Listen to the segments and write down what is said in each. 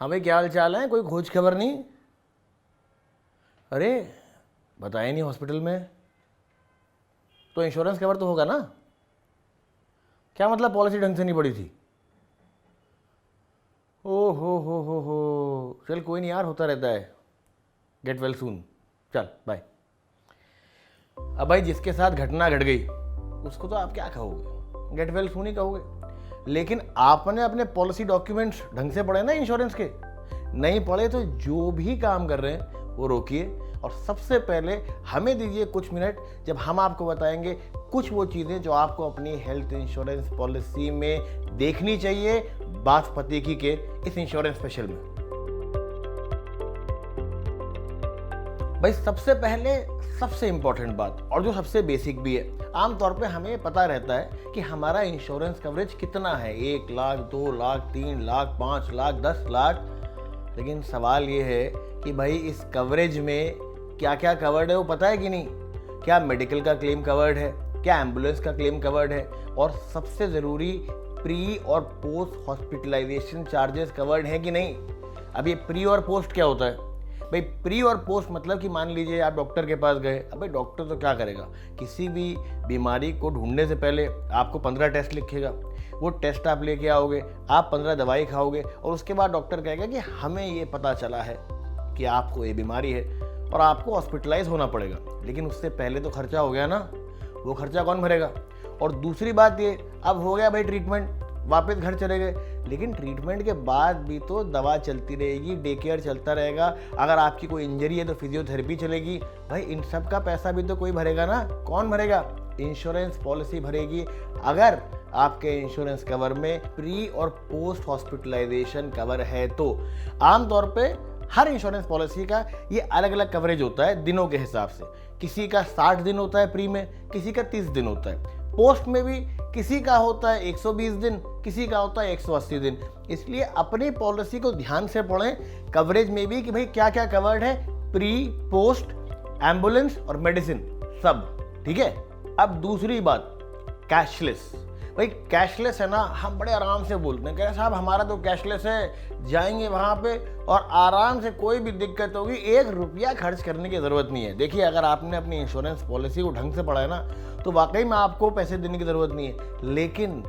हाँ भाई, क्या हाल चाल है? कोई खोज खबर नहीं? अरे बताया नहीं हॉस्पिटल में। तो इंश्योरेंस कवर तो होगा ना? क्या मतलब पॉलिसी ढंग से नहीं पड़ी थी? ओ हो, चल कोई नहीं यार, होता रहता है। Get well soon. चल बाय। अब भाई जिसके साथ घटना घट गई उसको तो आप क्या कहोगे? गेट वेल सून ही कहोगे। लेकिन आपने अपने पॉलिसी डॉक्यूमेंट्स ढंग से पढ़े ना इंश्योरेंस के? नहीं पढ़े तो जो भी काम कर रहे हैं वो रोकिए और सबसे पहले हमें दीजिए कुछ मिनट, जब हम आपको बताएंगे कुछ वो चीज़ें जो आपको अपनी हेल्थ इंश्योरेंस पॉलिसी में देखनी चाहिए बासपति की के इस इंश्योरेंस स्पेशल में। भाई सबसे पहले सबसे इंपॉर्टेंट बात, और जो सबसे बेसिक भी है, आमतौर पे हमें पता रहता है कि हमारा इंश्योरेंस कवरेज कितना है, 1 लाख, 2 लाख, 3 लाख, 5 लाख, 10 लाख। लेकिन सवाल ये है कि भाई इस कवरेज में क्या क्या कवर्ड है वो पता है कि नहीं? क्या मेडिकल का क्लेम कवर्ड है? क्या एम्बुलेंस का क्लेम कवर्ड है? और सबसे ज़रूरी, प्री और पोस्ट हॉस्पिटलाइजेशन चार्जेस कवर्ड है कि नहीं? अब ये प्री और पोस्ट क्या होता है भाई? प्री और पोस्ट मतलब कि मान लीजिए आप डॉक्टर के पास गए। अब भाई डॉक्टर तो क्या करेगा, किसी भी बीमारी को ढूंढने से पहले आपको 15 टेस्ट लिखेगा। वो टेस्ट आप लेके आओगे, आप 15 दवाई खाओगे और उसके बाद डॉक्टर कहेगा कि हमें ये पता चला है कि आपको ये बीमारी है और आपको हॉस्पिटलाइज होना पड़ेगा। लेकिन उससे पहले तो खर्चा हो गया ना, वो खर्चा कौन भरेगा? और दूसरी बात ये, अब हो गया भाई ट्रीटमेंट, वापस घर चले गए, लेकिन ट्रीटमेंट के बाद भी तो दवा चलती रहेगी, डे केयर चलता रहेगा। अगर आपकी कोई इंजरी है तो फिजियोथेरेपी चलेगी। भाई इन सब का पैसा भी तो कोई भरेगा ना। कौन भरेगा? इंश्योरेंस पॉलिसी भरेगी। अगर आपके इंश्योरेंस कवर में प्री और पोस्ट हॉस्पिटलाइजेशन कवर है तो आमतौर पे हर इंश्योरेंस पॉलिसी का ये अलग अलग कवरेज होता है दिनों के हिसाब से। किसी का 60 दिन होता है प्री में, किसी का 30 दिन होता है। पोस्ट में भी किसी का होता है 120 दिन, किसी का होता है 180 दिन। इसलिए अपनी पॉलिसी को ध्यान से पढ़ें, कवरेज में भी कि भाई क्या क्या कवर्ड है, प्री, पोस्ट, एम्बुलेंस और मेडिसिन सब। ठीक है। अब दूसरी बात, कैशलेस। भाई कैशलेस है ना, हम बड़े आराम से बोलते हैं, कह साहब हमारा तो कैशलेस है, जाएंगे वहाँ पे और आराम से, कोई भी दिक्कत होगी 1 रुपया खर्च करने की ज़रूरत नहीं है। देखिए अगर आपने अपनी इंश्योरेंस पॉलिसी को ढंग से पढ़ा है ना तो वाकई में आपको पैसे देने की ज़रूरत नहीं है। लेकिन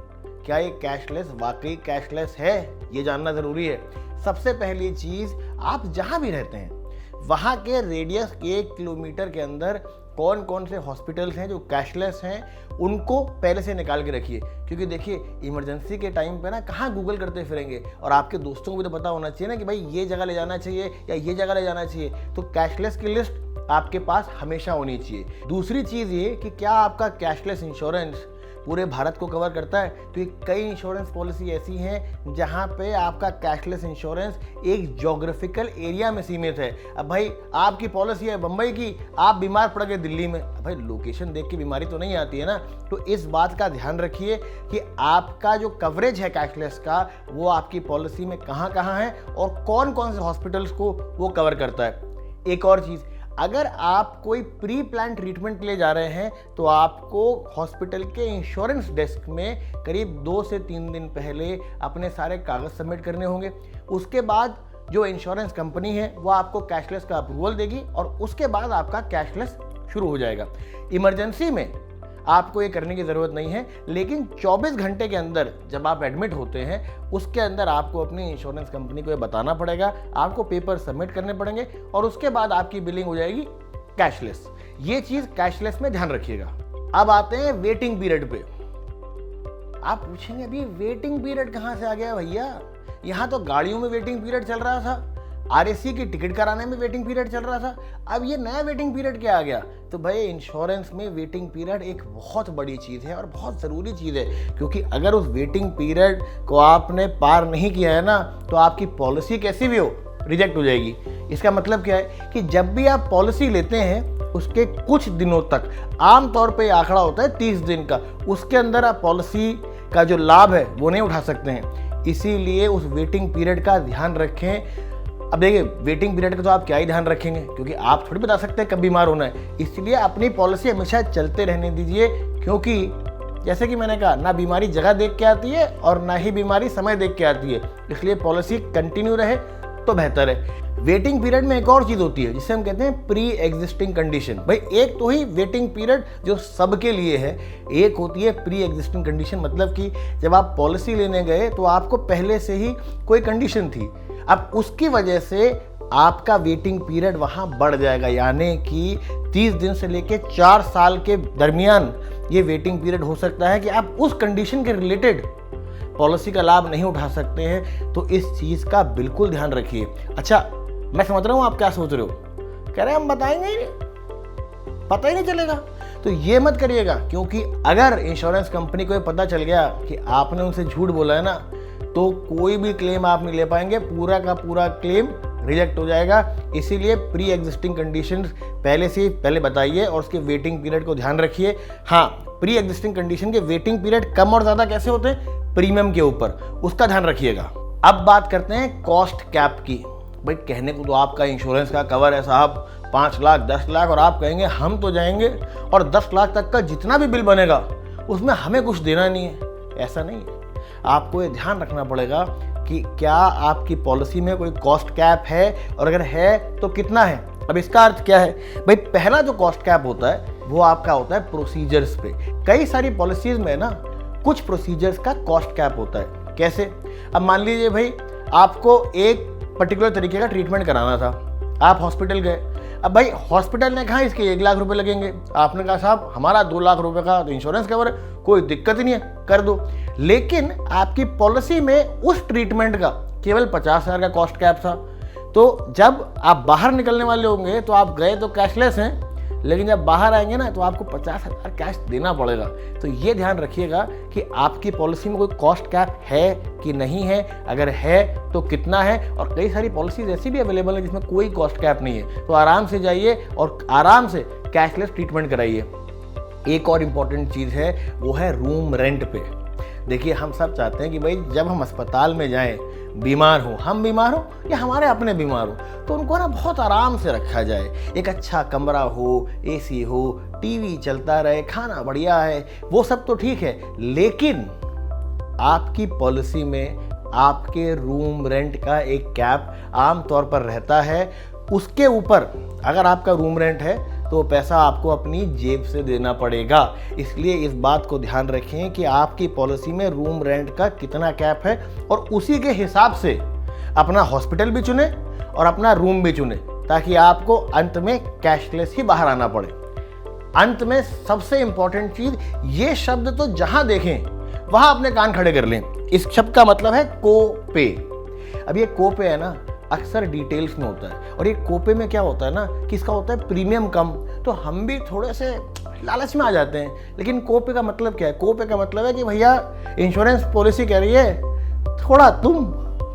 क्या ये कैशलेस वाकई कैशलेस है, ये जानना ज़रूरी है। सबसे पहली चीज़, आप जहाँ भी रहते हैं वहाँ के रेडियस 1 किलोमीटर के अंदर कौन कौन से हॉस्पिटल्स हैं जो कैशलेस हैं, उनको पहले से निकाल के रखिए। क्योंकि देखिए इमरजेंसी के टाइम पे ना कहाँ गूगल करते फिरेंगे, और आपके दोस्तों को भी तो पता होना चाहिए ना कि भाई ये जगह ले जाना चाहिए या ये जगह ले जाना चाहिए। तो कैशलेस की लिस्ट आपके पास हमेशा होनी चाहिए। दूसरी चीज़ ये कि क्या आपका कैशलेस इंश्योरेंस पूरे भारत को कवर करता है? क्योंकि कई इंश्योरेंस पॉलिसी ऐसी हैं जहां पे आपका कैशलेस इंश्योरेंस एक ज्योग्राफिकल एरिया में सीमित है। अब भाई आपकी पॉलिसी है बम्बई की, आप बीमार पड़ गए दिल्ली में, अब भाई लोकेशन देख के बीमारी तो नहीं आती है ना। तो इस बात का ध्यान रखिए कि आपका जो कवरेज है कैशलेस का वो आपकी पॉलिसी में कहाँ कहाँ है और कौन कौन से हॉस्पिटल्स को वो कवर करता है। एक और चीज़, अगर आप कोई प्री प्लान ट्रीटमेंट के लिए जा रहे हैं तो आपको हॉस्पिटल के इंश्योरेंस डेस्क में करीब 2 से 3 दिन पहले अपने सारे कागज सबमिट करने होंगे। उसके बाद जो इंश्योरेंस कंपनी है वो आपको कैशलेस का अप्रूवल देगी और उसके बाद आपका कैशलेस शुरू हो जाएगा। इमरजेंसी में आपको ये करने की ज़रूरत नहीं है, लेकिन 24 घंटे के अंदर जब आप एडमिट होते हैं उसके अंदर आपको अपनी इंश्योरेंस कंपनी को ये बताना पड़ेगा, आपको पेपर सबमिट करने पड़ेंगे और उसके बाद आपकी बिलिंग हो जाएगी कैशलेस। ये चीज़ कैशलेस में ध्यान रखिएगा। अब आते हैं वेटिंग पीरियड पे। आप पूछेंगे अभी वेटिंग पीरियड कहाँ से आ गया भैया? यहाँ तो गाड़ियों में वेटिंग पीरियड चल रहा था, RAC की टिकट कराने में वेटिंग पीरियड चल रहा था, अब ये नया वेटिंग पीरियड क्या आ गया? तो भाई इंश्योरेंस में वेटिंग पीरियड एक बहुत बड़ी चीज़ है और बहुत ज़रूरी चीज़ है, क्योंकि अगर उस वेटिंग पीरियड को आपने पार नहीं किया है ना तो आपकी पॉलिसी कैसी भी हो रिजेक्ट हो जाएगी। इसका मतलब क्या है कि जब भी आप पॉलिसी लेते हैं उसके कुछ दिनों तक, आमतौर पर आंकड़ा होता है 30 दिन का, उसके अंदर आप पॉलिसी का जो लाभ है वो नहीं उठा सकते हैं। इसीलिए उस वेटिंग पीरियड का ध्यान रखें। अब देखिए वेटिंग पीरियड का तो आप क्या ही ध्यान रखेंगे, क्योंकि आप थोड़ी बता सकते हैं कब बीमार होना है। इसलिए अपनी पॉलिसी हमेशा चलते रहने दीजिए, क्योंकि जैसे कि मैंने कहा, ना बीमारी जगह देख के आती है और ना ही बीमारी समय देख के आती है। इसलिए पॉलिसी कंटिन्यू रहे। तो बेहतर है। वेटिंग पीरियड में एक और चीज होती है जिसे हम कहते हैं प्री एग्जिस्टिंग कंडीशन। भाई एक तो ही वेटिंग पीरियड जो सबके लिए है, एक होती है प्री एग्जिस्टिंग कंडीशन, मतलब कि जब आप पॉलिसी लेने गए तो आपको पहले से ही कोई कंडीशन थी, अब उसकी वजह से आपका वेटिंग पीरियड वहां बढ़ जाएगा, यानी कि 30 दिन से लेके 4 साल के दरमियान ये वेटिंग पीरियड हो सकता है कि आप उस कंडीशन के रिलेटेड पॉलिसी का लाभ नहीं उठा सकते हैं। तो इस चीज का बिल्कुल ध्यान रखिए। अच्छा, मैं समझ रहा हूं आप क्या सोच रहे हो, कह रहे हैं हम बताएंगे ही नहीं, पता ही नहीं चलेगा। तो ये मत करिएगा, क्योंकि अगर इंश्योरेंस कंपनी को पता चल गया कि आपने उनसे झूठ बोला है ना, तो कोई भी क्लेम आप नहीं ले पाएंगे, पूरा का पूरा क्लेम रिजेक्ट हो जाएगा। इसीलिए प्री एग्जिस्टिंग कंडीशंस पहले बताइए और उसके वेटिंग पीरियड को ध्यान रखिए। हाँ, प्री एग्जिस्टिंग कंडीशन के वेटिंग पीरियड कम और ज्यादा कैसे होते हैं, प्रीमियम के ऊपर, उसका ध्यान रखिएगा। अब बात करते हैं कॉस्ट कैप की। भाई कहने को तो आपका इंश्योरेंस का कवर है साहब 5 लाख 10 लाख, और आप कहेंगे हम तो जाएंगे और 10 लाख तक का जितना भी बिल बनेगा उसमें हमें कुछ देना नहीं है। ऐसा नहीं है, आपको ये ध्यान रखना पड़ेगा कि क्या आपकी पॉलिसी में कोई कॉस्ट कैप है, और अगर है तो कितना है। अब इसका अर्थ क्या है, भाई पहला जो कॉस्ट कैप होता है वो आपका होता है प्रोसीजर्स पे। कई सारी पॉलिसीज में ना कुछ प्रोसीजर्स का कॉस्ट कैप होता है। कैसे, अब मान लीजिए भाई आपको एक पर्टिकुलर तरीके का ट्रीटमेंट कराना था, आप हॉस्पिटल गए। अब भाई हॉस्पिटल ने कहा इसके 1 लाख रुपए लगेंगे, आपने कहा साहब हमारा 2 लाख रुपए का तो इंश्योरेंस कवर है, कोई दिक्कत ही नहीं है, कर दो। लेकिन आपकी पॉलिसी में उस ट्रीटमेंट का केवल 50,000 का कॉस्ट कैप था। तो जब आप बाहर निकलने वाले होंगे तो आप गए तो कैशलेस हैं, लेकिन जब बाहर आएंगे ना तो आपको 50,000 कैश देना पड़ेगा। तो ये ध्यान रखिएगा कि आपकी पॉलिसी में कोई कॉस्ट कैप है कि नहीं है, अगर है तो कितना है। और कई सारी पॉलिसीज ऐसी भी अवेलेबल है जिसमें कोई कॉस्ट कैप नहीं है, तो आराम से जाइए और आराम से कैशलेस ट्रीटमेंट कराइए। एक और इम्पॉर्टेंट चीज़ है, वो है रूम रेंट पे। देखिए हम सब चाहते हैं कि भाई जब हम अस्पताल में जाएं, बीमार हो, हम बीमार हो या हमारे अपने बीमार हो, तो उनको ना बहुत आराम से रखा जाए। एक अच्छा कमरा हो, एसी हो, टीवी चलता रहे, खाना बढ़िया है, वो सब तो ठीक है। लेकिन आपकी पॉलिसी में आपके रूम रेंट का एक कैप आमतौर पर रहता है। उसके ऊपर अगर आपका रूम रेंट है तो पैसा आपको अपनी जेब से देना पड़ेगा। इसलिए इस बात को ध्यान रखें कि आपकी पॉलिसी में रूम रेंट का कितना कैप है, और उसी के हिसाब से अपना हॉस्पिटल भी चुने और अपना रूम भी चुने, ताकि आपको अंत में कैशलेस ही बाहर आना पड़े। अंत में सबसे इंपॉर्टेंट चीज, ये शब्द तो जहां देखें वहां अपने कान खड़े कर लें। इस शब्द का मतलब है कोपे। अब ये कोपे है ना, अक्सर डिटेल्स में होता है, और ये कोपे में क्या होता है ना कि इसका होता है प्रीमियम कम, तो हम भी थोड़े से लालच में आ जाते हैं। लेकिन कोपे का मतलब क्या है, कोपे का मतलब है कि भैया इंश्योरेंस पॉलिसी कह रही है थोड़ा तुम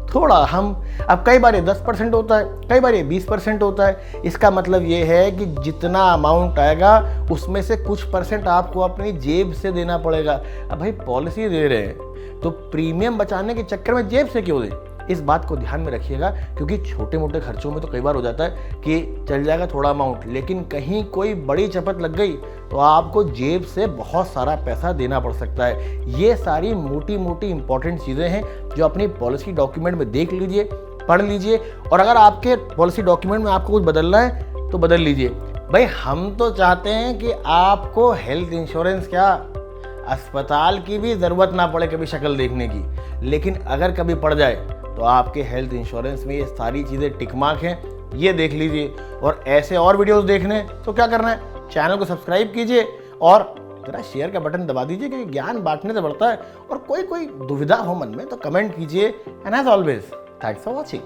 थोड़ा हम। अब कई बार ये 10% होता है, कई बार ये 20% होता है। इसका मतलब ये है कि जितना अमाउंट आएगा उसमें से कुछ % आपको अपनी जेब से देना पड़ेगा। अब भाई पॉलिसी दे रहे हैं तो प्रीमियम बचाने के चक्कर में जेब से क्यों दें। इस बात को ध्यान में रखिएगा, क्योंकि छोटे मोटे खर्चों में तो कई बार हो जाता है कि चल जाएगा थोड़ा अमाउंट, लेकिन कहीं कोई बड़ी चपत लग गई तो आपको जेब से बहुत सारा पैसा देना पड़ सकता है। ये सारी मोटी मोटी इंपॉर्टेंट चीज़ें हैं जो अपनी पॉलिसी डॉक्यूमेंट में देख लीजिए, पढ़ लीजिए, और अगर आपके पॉलिसी डॉक्यूमेंट में आपको कुछ बदलना है तो बदल लीजिए। भाई हम तो चाहते हैं कि आपको हेल्थ इंश्योरेंस क्या, अस्पताल की भी ज़रूरत ना पड़े कभी शक्ल देखने की, लेकिन अगर कभी पड़ जाए तो आपके हेल्थ इंश्योरेंस में ये सारी चीज़ें टिक मार्क हैं, ये देख लीजिए। और ऐसे और वीडियोस देखने तो क्या करना है, चैनल को सब्सक्राइब कीजिए और जरा शेयर का बटन दबा दीजिए, क्योंकि ज्ञान बांटने से बढ़ता है। और कोई दुविधा हो मन में तो कमेंट कीजिए। And as always, thanks for watching.